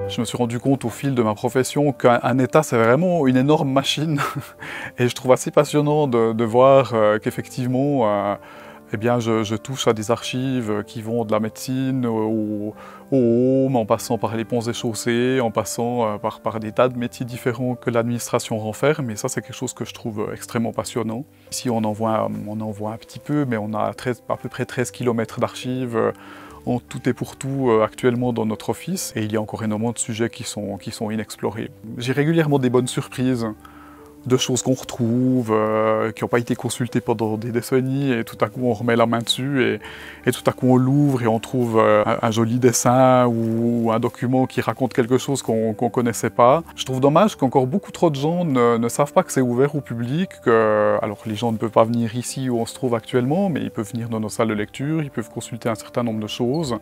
Je me suis rendu compte au fil de ma profession qu'un État, c'est vraiment une énorme machine. Et je trouve assez passionnant de voir qu'effectivement, eh bien, je touche à des archives qui vont de la médecine au home, en passant par les ponts et chaussées, en passant par des tas de métiers différents que l'administration renferme. Et ça, c'est quelque chose que je trouve extrêmement passionnant. Ici, on en voit un petit peu, mais on a à peu près 13 km d'archives en tout et pour tout actuellement dans notre office. Et il y a encore énormément de sujets qui sont inexplorés. J'ai régulièrement des bonnes surprises de choses qu'on retrouve, qui n'ont pas été consultées pendant des décennies, et tout à coup on remet la main dessus, et tout à coup on l'ouvre et on trouve un joli dessin ou un document qui raconte quelque chose qu'on ne connaissait pas. Je trouve dommage qu'encore beaucoup trop de gens ne savent pas que c'est ouvert au public, alors les gens ne peuvent pas venir ici où on se trouve actuellement, mais ils peuvent venir dans nos salles de lecture, ils peuvent consulter un certain nombre de choses.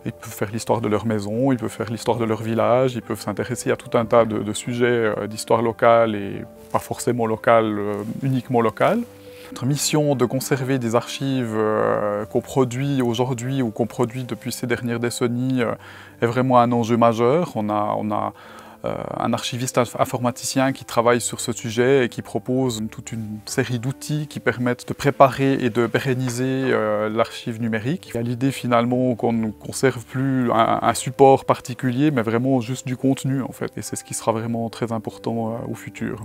Ils peuvent faire l'histoire de leur maison, ils peuvent faire l'histoire de leur village, ils peuvent s'intéresser à tout un tas de sujets d'histoire locale et pas forcément locale, uniquement locale. Notre mission de conserver des archives qu'on produit aujourd'hui ou qu'on produit depuis ces dernières décennies est vraiment un enjeu majeur. On a un archiviste informaticien qui travaille sur ce sujet et qui propose toute une série d'outils qui permettent de préparer et de pérenniser l'archive numérique. Il y a l'idée finalement qu'on ne conserve plus un support particulier, mais vraiment juste du contenu en fait. Et c'est ce qui sera vraiment très important au futur.